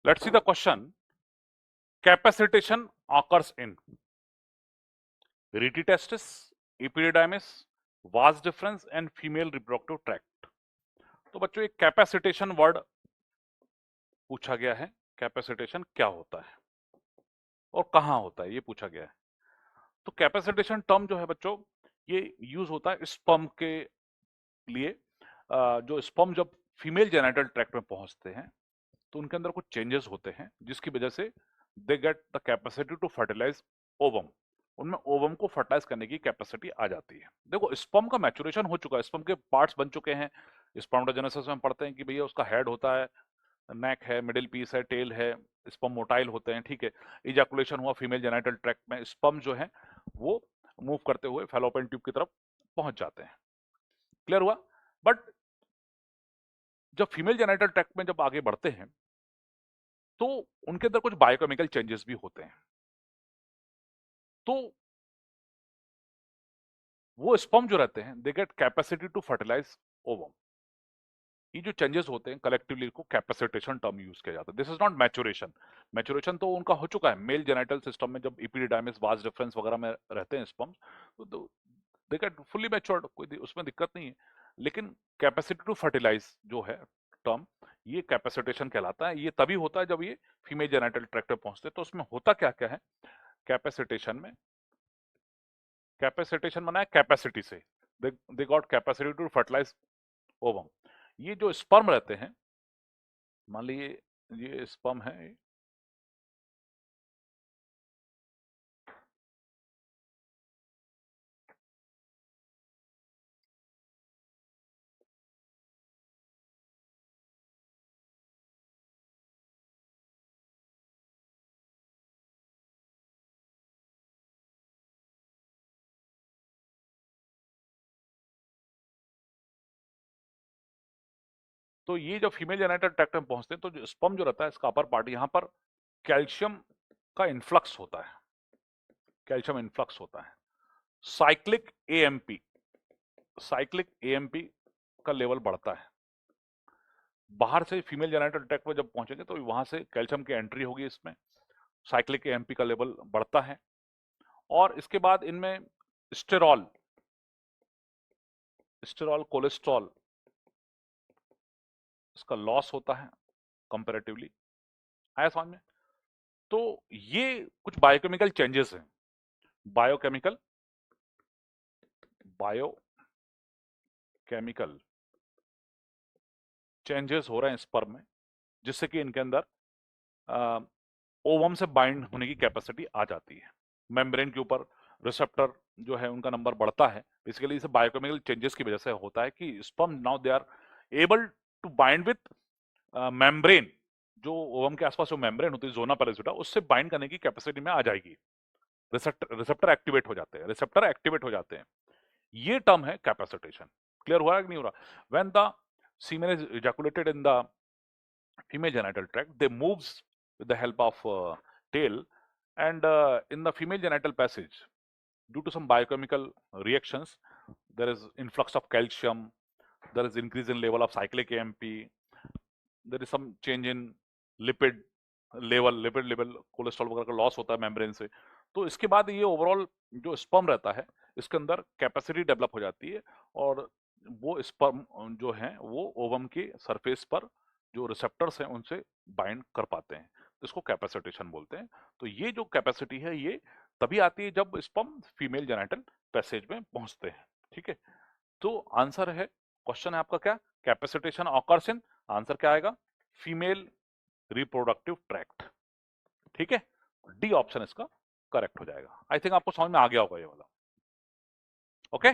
Let's see the question. Capacitation occurs in rete testis, epididymis, vas deferens and female reproductive tract. तो बच्चों एक capacitation word पूछा गया है। कैपेसिटेशन क्या होता है और कहाँ होता है ये पूछा गया है। तो कैपेसिटेशन टर्म जो है बच्चों ये यूज होता है स्पर्म के लिए। जो स्पर्म जब फीमेल जेनिटल ट्रैक्ट में पहुंचते हैं तो उनके अंदर कुछ चेंजेस होते हैं जिसकी वजह से they get the capacity to fertilize ovum. उनमें ओवम को फर्टिलाइज करने की कैपेसिटी आ जाती है। देखो स्पर्म का मैचुरेशन हो चुका है, स्पर्म के पार्ट्स बन चुके हैं। स्पर्मटोजेनेसिस में हम पढ़ते हैं कि भैया उसका हेड होता है, नेक है, मिडिल पीस है, टेल है, स्पर्म मोटाइल होते हैं, ठीक है। इजैकुलेशन हुआ फीमेल जेनिटल ट्रैक्ट में, स्पर्म जो है वो मूव करते हुए फैलोपियन ट्यूब की तरफ पहुंच जाते हैं। क्लियर हुआ? बट जब फीमेल जेनिटल ट्रैक्ट में जब आगे बढ़ते हैं तो उनके अंदर कुछ बायोकेमिकल चेंजेस भी होते हैं। तो वो स्पर्म जो रहते हैं they get capacity to fertilize ovum. ये जो चेंजेस होते हैं कलेक्टिवली को कैपेसिटेशन टर्म यूज किया जाता है। This is not maturation. Maturation तो उनका हो चुका है मेल जेनिटल सिस्टम में, जब इपिडिडाइमिस वास डिफरेंस वगैरह में रहते हैं स्पर्म्स तो दे गेट फुल्ली मैच्योर्ड, कोई उसमें दिक्कत नहीं है। लेकिन कैपेसिटी टू फर्टिलाइज जो है टर्म, ये कैपेसिटेशन कहलाता है। ये तभी होता है जब ये फीमेल जेनिटल ट्रैक्ट पे पहुंचते हैं। तो उसमें होता क्या क्या है कैपेसिटेशन में? कैपेसिटेशन बना है कैपेसिटी से, they got capacity to fertilize ovum. ये जो स्पर्म रहते हैं, मान लीजिए ये स्पर्म है, तो ये जब फीमेल जेनिटल ट्रैक्ट में पहुंचते हैं तो जो स्पर्म जो रहता है इसका अपर पार्ट, यहाँ पर कैल्शियम का इन्फ्लक्स होता है। कैल्शियम इन्फ्लक्स होता है। साइक्लिक एएमपी, साइक्लिक एएमपी का लेवल बढ़ता है। बाहर से फीमेल जेनिटल ट्रैक्ट में जब पहुंचेंगे तो वहां से कैल्शियम की एंट्री होगी इसमें, साइक्लिक एएमपी का लेवल बढ़ता है। और इसके बाद इनमें स्टेरॉल, स्टेरॉल कोलेस्ट्रॉल इसका लॉस होता है कंपैरेटिवली। आया समझ में? तो ये कुछ बायोकेमिकल चेंजेस हैं। बायोकेमिकल, बायोकेमिकल चेंजेस हो रहे हैं स्पर्म में, जिससे कि इनके अंदर ओवम से बाइंड होने की कैपेसिटी आ जाती है। मेम्ब्रेन के ऊपर रिसेप्टर जो है उनका नंबर बढ़ता है। बेसिकली इसे बायोकेमिकल चेंजेस की वजह से होता है कि sperm now they are able to bind with membrane. जो ओवम के आसपास जो मेम्ब्रेन होती है जोना पैरासिटा, उससे बाइंड करने की कैपेसिटी में आ जाएगी। रिसेप्टर एक्टिवेट हो जाते हैं, रिसेप्टर एक्टिवेट हो जाते हैं। ये टर्म है कैपेसिटेशन। क्लियर हुआ है कि नहीं हो रहा? When the semen is ejaculated in the female genital tract, they moves with the help of tail, and in the female genital passage, due to some biochemical reactions, there is influx of calcium, there is increase in level of cyclic AMP, there is some change in lipid lipid level, cholesterol वगैरह का loss होता है membrane से। तो इसके बाद ये overall जो स्पर्म रहता है इसके अंदर कैपेसिटी डेवलप हो जाती है, और वो स्पर्म जो है वो ओवम के सरफेस पर जो रिसेप्टर्स हैं उनसे बाइंड कर पाते हैं। तो इसको कैपेसिटेशन बोलते हैं। तो ये जो कैपेसिटी है ये तभी आती है जब स्पर्म फीमेल जेनिटल पैसेज में पहुंचते हैं। ठीक है, तो आंसर है, क्वेश्चन है आपका क्या? कैपेसिटेशन ऑकर्स इन, आंसर क्या आएगा? Female reproductive tract. ठीक है, डी ऑप्शन इसका करेक्ट हो जाएगा। आई थिंक आपको समझ में आ गया होगा ये वाला। ओके।